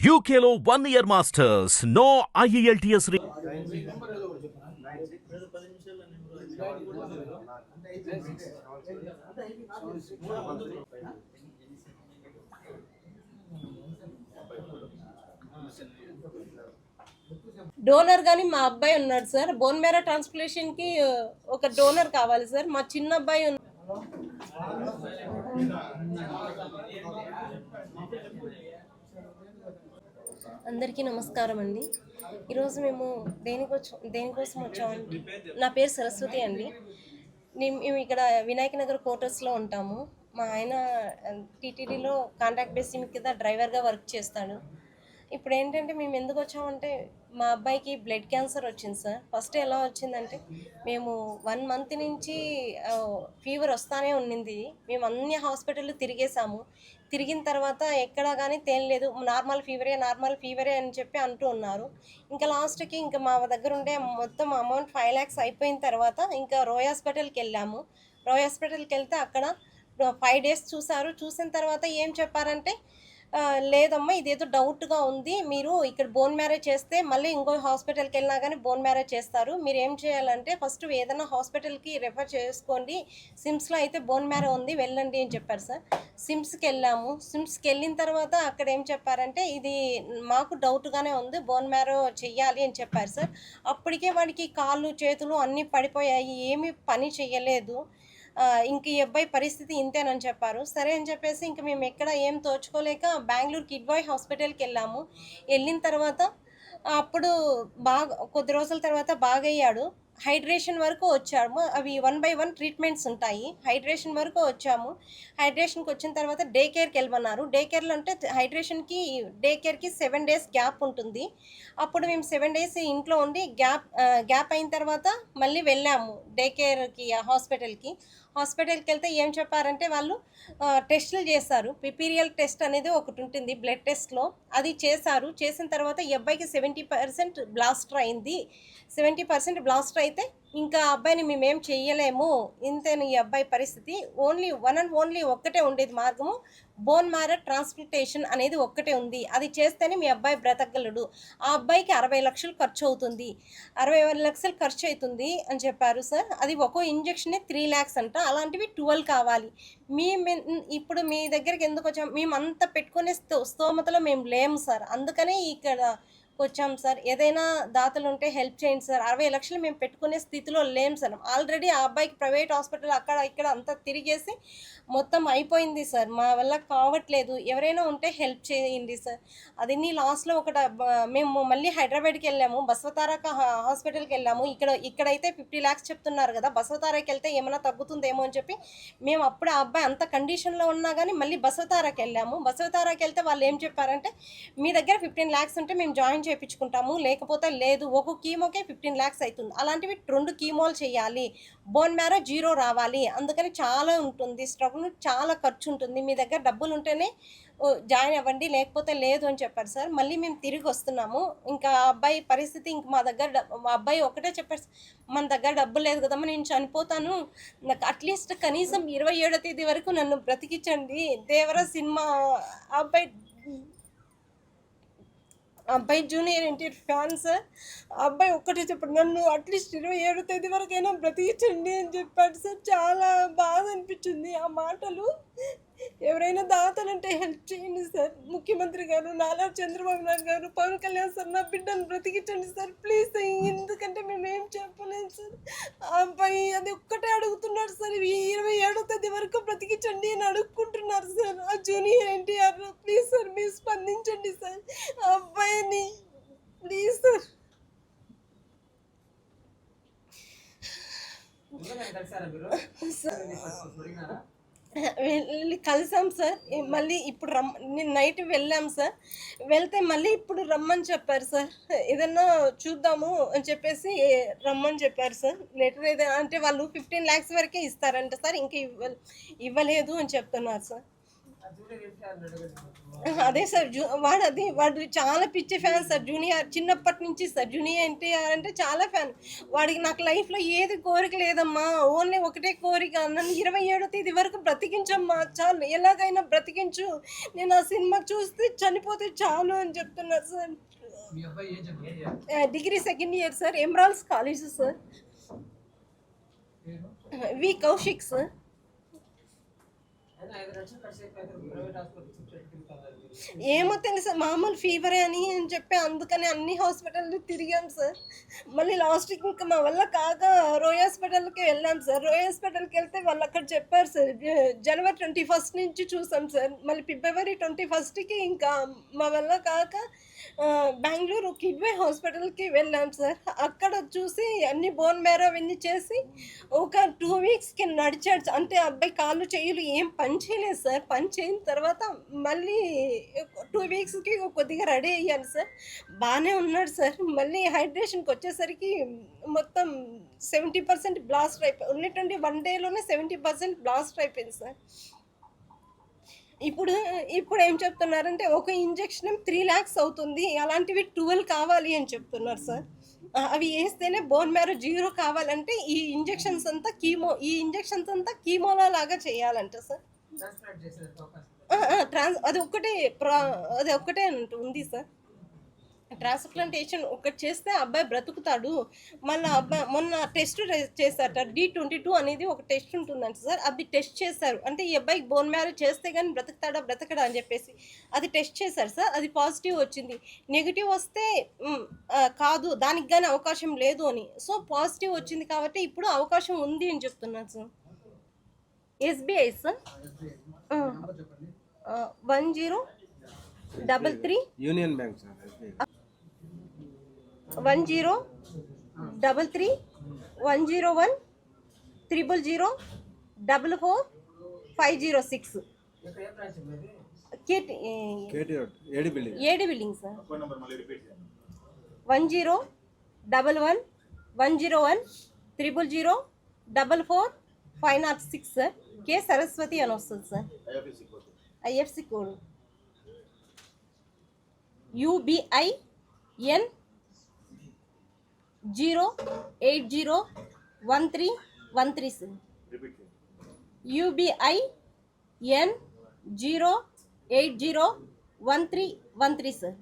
UKలో 1 year masters. No IELTS. Donor గాని మా అబ్బాయి ఉన్నాడు సార్. బోన్ మ్యారో ట్రాన్స్ప్లాంటేషన్ కి ఒక డోనర్ కావాలి సార్. మా చిన్న అబ్బాయి అందరికీ నమస్కారం అండి. ఈరోజు మేము దేనికోసం వచ్చామండి. నా పేరు సరస్వతి అండి. మేము ఇక్కడ వినాయక నగర్ క్వార్టర్స్లో ఉంటాము. మా ఆయన టీటీడీలో కాంట్రాక్ట్ బేసిస్ మీద డ్రైవర్గా వర్క్ చేస్తాడు. ఇప్పుడు ఏంటంటే మేము ఎందుకు వచ్చామంటే మా అబ్బాయికి బ్లడ్ క్యాన్సర్ వచ్చింది సార్. ఫస్ట్ ఎలా వచ్చిందంటే మేము 1 month నుంచి ఫీవర్ వస్తానే ఉన్నింది. మేము అన్ని హాస్పిటళ్ళు తిరిగేసాము. తిరిగిన తర్వాత ఎక్కడా కానీ తేలలేదు. నార్మల్ ఫీవరే అని చెప్పి అంటూ ఉన్నారు. ఇంకా లాస్ట్కి ఇంకా మా దగ్గర ఉండే మొత్తం అమౌంట్ 5 lakhs అయిపోయిన తర్వాత ఇంకా రోయ్ హాస్పిటల్కి వెళ్ళాము. రోయ్ హాస్పిటల్కి వెళ్తే అక్కడ 5 days చూసారు. చూసిన తర్వాత ఏం చెప్పారంటే లేదమ్మా ఇదేదో డౌట్గా ఉంది, మీరు ఇక్కడ బోన్ మ్యారో చేస్తే మళ్ళీ ఇంకో హాస్పిటల్కి వెళ్ళినా కానీ బోన్ మ్యారో చేస్తారు, మీరు ఏం చేయాలంటే ఫస్ట్ ఏదైనా హాస్పిటల్కి రెఫర్ చేసుకోండి, సిమ్స్లో అయితే బోన్ మ్యారో ఉంది వెళ్ళండి అని చెప్పారు సార్. సిమ్స్కి వెళ్ళాము. సిమ్స్కి వెళ్ళిన తర్వాత అక్కడ ఏం చెప్పారంటే ఇది మాకు డౌట్గానే ఉంది, బోన్ మ్యారో చెయ్యాలి అని చెప్పారు సార్. అప్పటికే వాడికి కాళ్ళు చేతులు అన్నీ పడిపోయాయి, ఏమీ పని చెయ్యలేదు. ఇంక ఈ అబ్బాయి పరిస్థితి ఇంతేనని చెప్పారు. సరే అని చెప్పేసి ఇంక మేము ఎక్కడ ఏం తోచుకోలేక బెంగళూరు కిడ్బాయ్ హాస్పిటల్కి వెళ్ళాము. వెళ్ళిన తర్వాత అప్పుడు కొద్ది రోజుల తర్వాత బాగయ్యాడు. హైడ్రేషన్ వరకు వచ్చాము. అవి 1 by 1 ట్రీట్మెంట్స్ ఉంటాయి. హైడ్రేషన్ వరకు వచ్చాము. హైడ్రేషన్కి వచ్చిన తర్వాత డే కేర్కి వెళ్ళమన్నారు. డే కేర్లో అంటే డే కేర్కి 7 days గ్యాప్ ఉంటుంది. అప్పుడు మేము 7 days ఇంట్లో ఉండి గ్యాప్ అయిన తర్వాత మళ్ళీ వెళ్ళాము డే కేర్కి హాస్పిటల్కి వెళ్తే ఏం చెప్పారంటే వాళ్ళు టెస్టులు చేశారు. పిపీరియల్ టెస్ట్ అనేది ఒకటి ఉంటుంది బ్లడ్ టెస్ట్లో, అది చేశారు. చేసిన తర్వాత ఈ అబ్బాయికి 70% బ్లాస్టర్ అయింది. 70% బ్లాస్టర్ అయితే ఇంకా అబ్బాయిని మేమేం చెయ్యలేము, ఇంతేను ఈ అబ్బాయి పరిస్థితి. ఓన్లీ ఒక్కటే ఉండేది మార్గము, బోన్ మ్యారో ట్రాన్స్ప్లాంటేషన్ అనేది ఒక్కటే ఉంది, అది చేస్తేనే మీ అబ్బాయి బ్రతకగలడు. ఆ అబ్బాయికి 60 లక్షలు ఖర్చు అవుతుంది, 60 లక్షలు ఖర్చు అవుతుంది అని చెప్పారు సార్. అది ఒక్కో ఇంజెక్షనే 3 lakhs అంట, అలాంటివి 12 కావాలి. ఇప్పుడు మీ దగ్గరికి ఎందుకు వచ్చాము, మేము అంత పెట్టుకునే స్తోమతలో మేము లేము సార్, అందుకనే ఇక్కడ వచ్చాం సార్. ఏదైనా దాతలు ఉంటే హెల్ప్ చేయండి సార్. 60 లక్షలు మేము పెట్టుకునే స్థితిలో లేం సార్. ఆల్రెడీ ఆ అబ్బాయికి ప్రైవేట్ హాస్పిటల్ అక్కడ ఇక్కడ అంతా తిరిగేసి మొత్తం అయిపోయింది సార్, మా వల్ల కావట్లేదు, ఎవరైనా ఉంటే హెల్ప్ చేయండి సార్. అది లాస్ట్లో మేము మళ్ళీ హైదరాబాద్కి వెళ్ళాము, బసవతారక హాస్పిటల్కి వెళ్ళాము. ఇక్కడైతే 50 lakhs చెప్తున్నారు కదా, బసవతారకి వెళ్తే ఏమైనా తగ్గుతుందేమో అని చెప్పి మేము అప్పుడు ఆ అబ్బాయి అంత కండిషన్లో ఉన్నా కానీ మళ్ళీ బసవతారకి వెళ్ళాము. బసవతారకి వెళ్తే వాళ్ళు ఏం చెప్పారంటే మీ దగ్గర 15 lakhs ఉంటే మేము జాయిన్ చేయించుకుంటాము, లేకపోతే లేదు, ఒక కీమోకే 15 lakhs అవుతుంది, అలాంటివి 2 కీమోలు చేయాలి, బోన్ మ్యారో 0 రావాలి, అందుకని చాలా ఉంటుంది స్ట్రగుల్, చాలా ఖర్చు ఉంటుంది, మీ దగ్గర డబ్బులు ఉంటేనే జాయిన్ అవ్వండి లేకపోతే లేదు అని చెప్పారు సార్. మళ్ళీ మేము తిరిగి వస్తున్నాము. ఇంకా అబ్బాయి పరిస్థితి మా అబ్బాయి ఒకటే చెప్పారు, మన దగ్గర డబ్బులు లేదు కదమ్మా, నేను చనిపోతాను, నాకు అట్లీస్ట్ కనీసం 27వ తేదీ వరకు నన్ను బ్రతికించండి. దేవర సినిమా అబ్బాయి జూనియర్ ఎన్టీఆర్ ఫ్యాన్ సార్. అబ్బాయి ఒక్కటే చెప్పాడు, నన్ను అట్లీస్ట్ 27వ తేదీ వరకైనా బ్రతికించండి అని చెప్పాడు సార్. చాలా బాధ అనిపించింది ఆ మాటలు. ఎవరైనా దాతలంటే హెల్ప్ చేయండి సార్. ముఖ్యమంత్రి గారు, నారా చంద్రబాబు నాయుడు గారు, పవన్ కళ్యాణ్ సార్, నా బిడ్డను బ్రతికించండి సార్ ప్లీజ్. ఎందుకంటే మేమేం చెప్పలేదు సార్. ఆ అబ్బాయి అది ఒక్కటే అడుగుతున్నాడు సార్, 27వ తేదీ వరకు బ్రతికించండి అని అడుక్కుంటున్నారు సార్. ఆ జూనియర్ ఎన్టీఆర్ ప్లీజ్ సార్ మీరు స్పందించండి సార్, ఆ అబ్బాయిని ప్లీజ్ సార్. వెళ్ళి కలిసాం సార్. మళ్ళీ ఇప్పుడు నేను నైట్ వెళ్ళాం సార్. వెళ్తే మళ్ళీ ఇప్పుడు రమ్మని చెప్పారు సార్, ఏదన్నా చూద్దాము అని చెప్పేసి రమ్మని చెప్పారు సార్. లెటర్ ఏదైనా అంటే వాళ్ళు 15 lakhs వరకే ఇస్తారంట సార్, ఇంకా ఇవ్వలేదు అని చెప్తున్నారు సార్. అదే సార్ వాడు చాలా పిచ్చి ఫ్యాన్ సార్. జూనియర్ చిన్నప్పటి నుంచి సార్ జూనియర్ ఎన్టీఆర్ అంటే చాలా ఫ్యాన్. వాడికి నాకు లైఫ్లో ఏది కోరిక లేదమ్మా, ఓన్లీ ఒకటే కోరిక, నన్ను 27వ తేదీ వరకు బ్రతికించమ్మా, చాలు ఎలాగైనా బ్రతికించు, నేను ఆ సినిమా చూస్తే చనిపోతే చాలు అని చెప్తున్నారు sir. Degree second year sir, emeralds college sir. V Kaushik sir. ఏమో తెలుసా, మామూలు ఫీవరే అని చెప్పి అందుకని అన్ని హాస్పిటల్ తిరిగాం సార్. మళ్ళీ లాస్ట్కి ఇంకా మా వల్ల కాక రోయ్ హాస్పిటల్కి వెళ్ళాం సార్. రోయ్ హాస్పిటల్కి వెళ్తే వాళ్ళు అక్కడ చెప్పారు సార్, జనవరి 21 నుంచి చూసాం సార్. మళ్ళీ ఫిబ్రవరి 21కి ఇంకా మా వల్ల కాక బెంగళూరు కిడ్వే హాస్పిటల్కి వెళ్ళాం సార్. అక్కడ చూసి అన్ని బోన్ మ్యారో అవన్నీ చేసి ఒక 2 వీక్స్కి నడిచాడు. అంటే అబ్బాయి కాళ్ళు చెయ్యలు ఏం పని చేయలేదు సార్. పని చేయని తర్వాత మళ్ళీ 2 వీక్స్కి కొద్దిగా రెడీ అయ్యాను సార్. బాగానే ఉన్నాడు సార్. మళ్ళీ హైడ్రేషన్కి వచ్చేసరికి మొత్తం 70% బ్లాస్ట్ అయిపోయి, ఉన్నటువంటి 1 డేలోనే 70% బ్లాస్ట్ అయిపోయింది సార్. ఇప్పుడు ఏం చెప్తున్నారంటే ఒక ఇంజెక్షన్ 3 lakhs అవుతుంది, అలాంటివి 12 కావాలి అని చెప్తున్నారు సార్. అవి వేస్తేనే బోన్ మ్యారో 0 కావాలంటే ఈ ఇంజెక్షన్స్ అంతా కీమోలా లాగా చేయాలంట సార్. అది ఒక్కటే ఉంది సార్. ట్రాన్స్ప్లాంటేషన్ ఒకటి చేస్తే అబ్బాయి బ్రతుకుతాడు. మళ్ళీ అబ్బాయి మొన్న టెస్ట్ చేశారట, D22 అనేది ఒక టెస్ట్ ఉంటుందంట సార్. అది టెస్ట్ చేశారు. అంటే ఈ అబ్బాయికి బోన్ మ్యారో చేస్తే కానీ బ్రతకడా అని చెప్పేసి అది టెస్ట్ చేశారు సార్. అది పాజిటివ్ వచ్చింది. నెగిటివ్ వస్తే కాదు, దానికి కానీ అవకాశం లేదు అని. సో పాజిటివ్ వచ్చింది కాబట్టి ఇప్పుడు అవకాశం ఉంది అని చెప్తున్నాను sir. SBI sir 1033 union bank sir. 1033 101 000 44 506 AD building sir. 1011 101 000 44 506 sir. K Saraswati అని వస్తుంది sir. IFC code UBIN 0801313 sir. UBIN 0801313 sir.